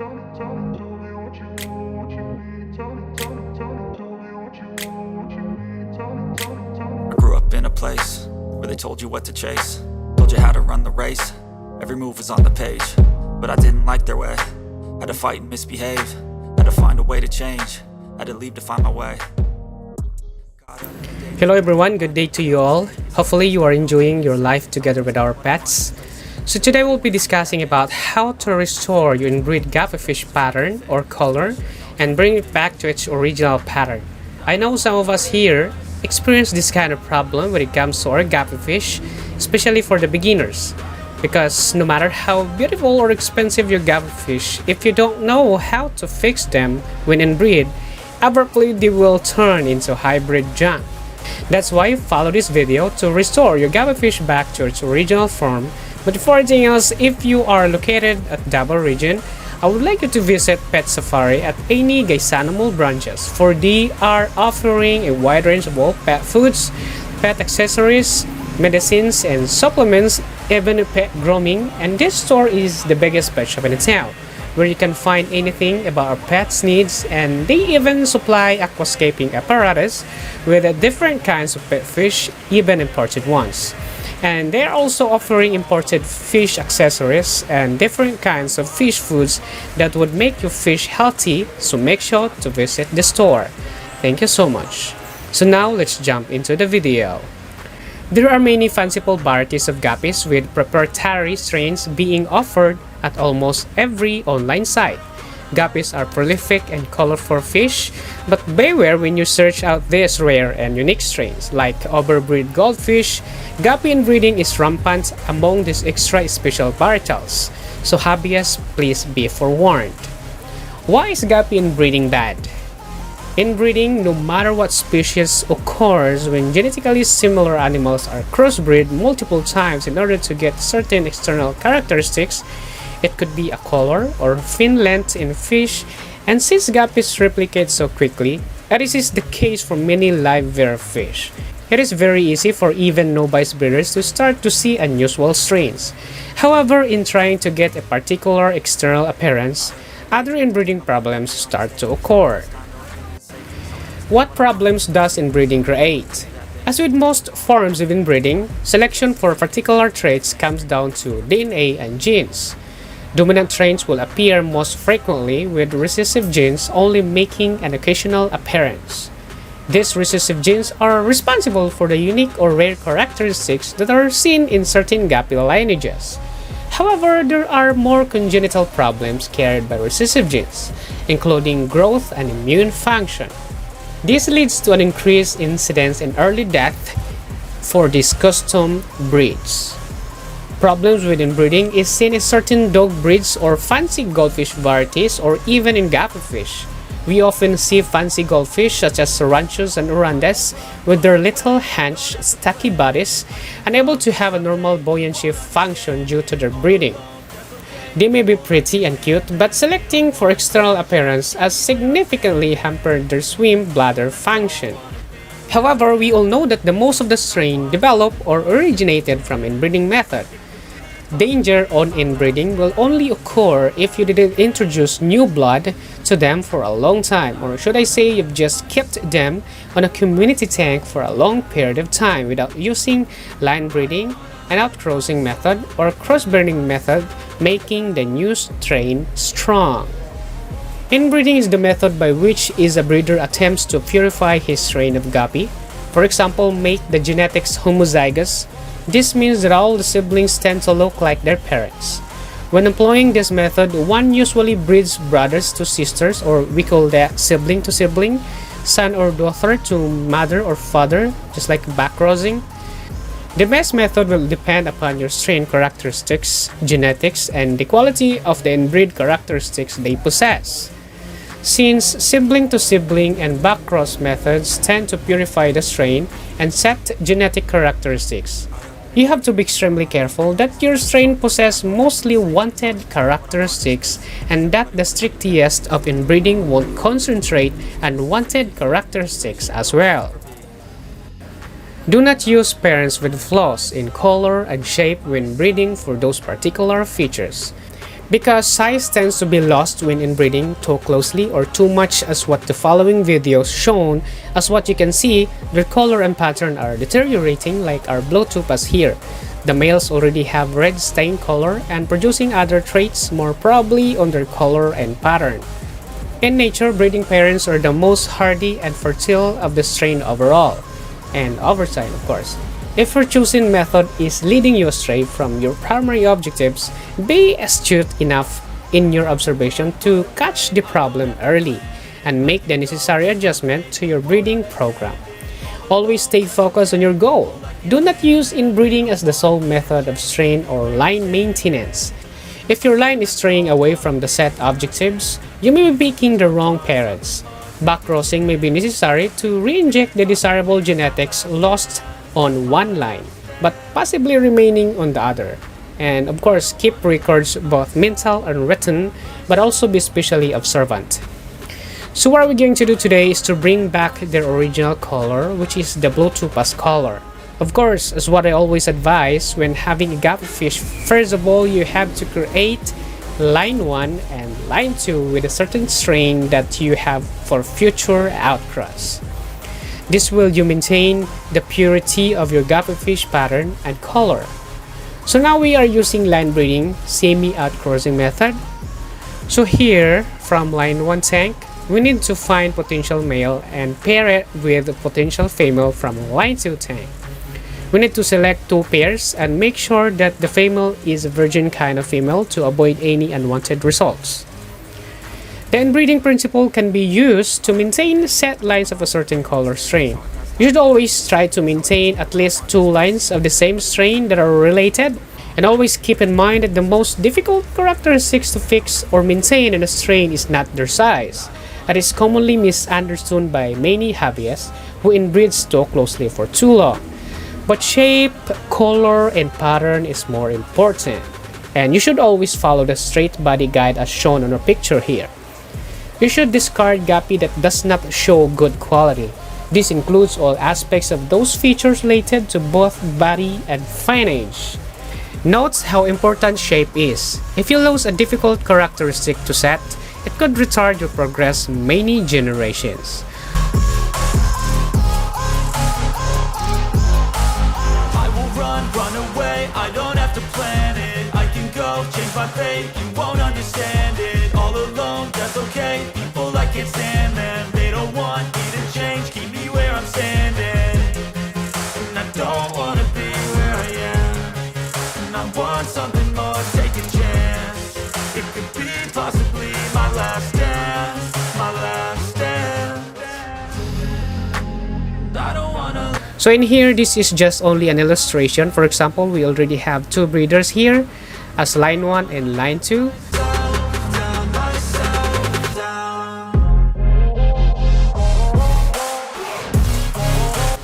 I grew up in a place where they told you what to chase, told you how to run the race. Every move was on the page, but I didn't like their way. Had to fight and misbehave, had to find a way to change, had to leave to find my way. Hello everyone, good day to you all. Hopefully you are enjoying your life together with our pets. So today we'll be discussing about how to restore your inbreed Guppy Fish pattern or color and bring it back to its original pattern. I know some of us here experience this kind of problem when it comes to our Guppy Fish, especially for the beginners. Because no matter how beautiful or expensive your Guppy Fish, if you don't know how to fix them when inbreed, abruptly they will turn into hybrid junk. That's why follow this video to restore your Guppy Fish back to its original form. But before anything else, if you are located at Davao region, I would like you to visit Pet Safari at any Gaisano Mall branches, for they are offering a wide range of all pet foods, pet accessories, medicines and supplements, even pet grooming, and this store is the biggest pet shop in the town, where you can find anything about our pets' needs, and they even supply aquascaping apparatus with different kinds of pet fish, even imported ones. And they're also offering imported fish accessories and different kinds of fish foods that would make your fish healthy, so make sure to visit the store. Thank you so much. So now let's jump into the video. There are many fanciful varieties of guppies with proprietary strains being offered at almost every online site. Guppies are prolific and colorful fish, but beware when you search out these rare and unique strains like overbreed goldfish. Guppy inbreeding is rampant among these extra special varietals, so hobbyists, please be forewarned. Why is guppy inbreeding bad? Inbreeding, no matter what species, occurs when genetically similar animals are crossbreed multiple times in order to get certain external characteristics. It could be a color or fin length in fish, and since guppies replicate so quickly, and this is the case for many live wire fish, it is very easy for even novice breeders to start to see unusual strains. However, in trying to get a particular external appearance, other inbreeding problems start to occur. What problems does inbreeding create? As with most forms of inbreeding, selection for particular traits comes down to DNA and genes. Dominant traits will appear most frequently, with recessive genes only making an occasional appearance. These recessive genes are responsible for the unique or rare characteristics that are seen in certain guppy lineages. However, there are more congenital problems carried by recessive genes, including growth and immune function. This leads to an increased incidence in early death for these custom breeds. Problems with inbreeding is seen in certain dog breeds or fancy goldfish varieties, or even in guppy fish. We often see fancy goldfish such as Ranchos and Urandes with their little hunched, stocky bodies, unable to have a normal buoyancy function due to their breeding. They may be pretty and cute, but selecting for external appearance has significantly hampered their swim bladder function. However, we all know that the most of the strain developed or originated from inbreeding method. Danger on inbreeding will only occur if you didn't introduce new blood to them for a long time, or should I say you've just kept them on a community tank for a long period of time without using line breeding, an outcrossing method, or crossbreeding method, making the new strain strong. Inbreeding is the method by which a breeder attempts to purify his strain of guppy. For example, make the genetics homozygous. This means that all the siblings tend to look like their parents. When employing this method, one usually breeds brothers to sisters, or we call that sibling to sibling, son or daughter to mother or father, just like backcrossing. The best method will depend upon your strain characteristics, genetics, and the quality of the inbreed characteristics they possess. Since sibling to sibling and backcross methods tend to purify the strain and set genetic characteristics, you have to be extremely careful that your strain possess mostly wanted characteristics, and that the strictest of inbreeding won't concentrate unwanted characteristics as well. Do not use parents with flaws in color and shape when breeding for those particular features. because size tends to be lost when inbreeding too closely or too much, as what the following videos shown. As what you can see, their color and pattern are deteriorating, like our blue tupas here. The males already have red stain color and producing other traits, more probably on their color and pattern. In nature, breeding parents are the most hardy and fertile of the strain overall, and over time, of course. If your chosen method is leading you astray from your primary objectives, be astute enough in your observation to catch the problem early and make the necessary adjustment to your breeding program. Always stay focused on your goal. Do not use inbreeding as the sole method of strain or line maintenance. If your line is straying away from the set objectives, you may be picking the wrong parents. Backcrossing may be necessary to re-inject the desirable genetics lost on one line, but possibly remaining on the other. And of course, keep records both mental and written, but also be especially observant. So what we're going to do today is to bring back their original color, which is the blue tupas color. Of course, as what I always advise when having a guppy fish, first of all, you have to create line 1 and line 2 with a certain strain that you have for future outcross. This will you maintain the purity of your guppy fish pattern and color. So now we are using line breeding semi-outcrossing method. So here from line 1 tank, we need to find potential male and pair it with a potential female from line 2 tank. We need to select 2 pairs and make sure that the female is a virgin kind of female to avoid any unwanted results. The inbreeding principle can be used to maintain set lines of a certain color strain. You should always try to maintain at least 2 lines of the same strain that are related, and always keep in mind that the most difficult characteristics to fix or maintain in a strain is not their size. That is commonly misunderstood by many hobbyists who inbreed too closely for too long. But shape, color, and pattern is more important, and you should always follow the straight body guide as shown on our picture here. You should discard guppy that does not show good quality. This includes all aspects of those features related to both body and finnage. Note how important shape is. If you lose a difficult characteristic to set, it could retard your progress many generations. Run away, I don't have to plan it. I can go change my fate, you won't understand it. All alone, that's okay. People, I can't stand them. They don't want me to change, keep me where I'm standing. And I don't wanna be where I am. And I want something more, take a chance. It could be possibly my last dance, my last dance. I don't wanna. So in here, this is just only an illustration. For example, we already have 2 breeders here as line 1 and line 2.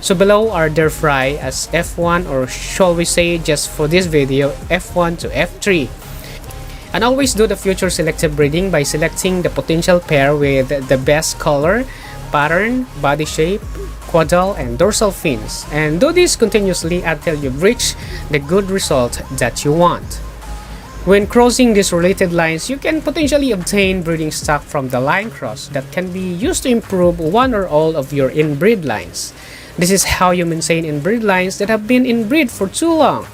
So below are their fry as F1, or shall we say just for this video, F1 to F3. And always do the future selective breeding by selecting the potential pair with the best color, pattern, body shape, caudal, and dorsal fins, and do this continuously until you've reached the good result that you want. When crossing these related lines, you can potentially obtain breeding stock from the line cross that can be used to improve one or all of your inbreed lines. This is how you maintain inbreed lines that have been inbreed for too long.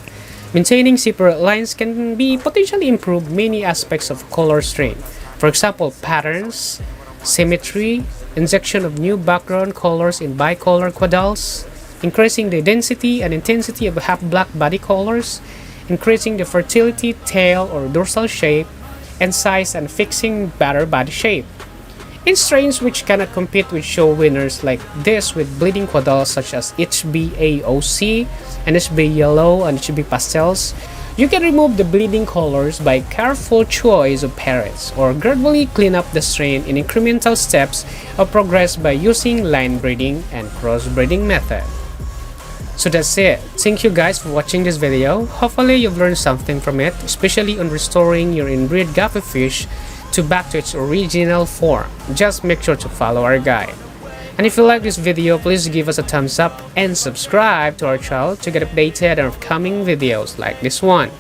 Maintaining separate lines can be potentially improve many aspects of color strain. For example, patterns, symmetry, injection of new background colors in bicolor caudals, increasing the density and intensity of half-black body colors, increasing the fertility, tail or dorsal shape, and size, and fixing better body shape. In strains which cannot compete with show winners like this with bleeding caudals such as HBAOC, NSB Yellow, and HB Pastels, you can remove the bleeding colors by careful choice of parents, or gradually clean up the strain in incremental steps of progress by using line breeding and crossbreeding method. So that's it. Thank you guys for watching this video. Hopefully you've learned something from it, especially on restoring your inbreed guppy fish back to its original form. Just make sure to follow our guide. And if you like this video, please give us a thumbs up and subscribe to our channel to get updated on upcoming videos like this one.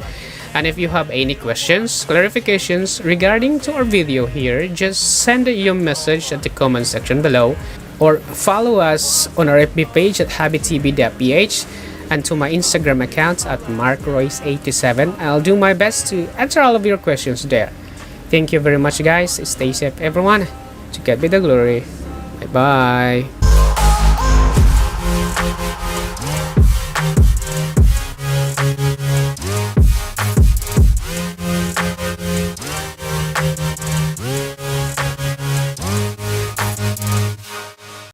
And if you have any questions, clarifications regarding to our video here, just send your message at the comment section below, or follow us on our FB page at happytv.ph and to my Instagram account at markroyce87. I'll do my best to answer all of your questions there. Thank you very much, guys. Stay safe, everyone. To God be the glory. Bye bye.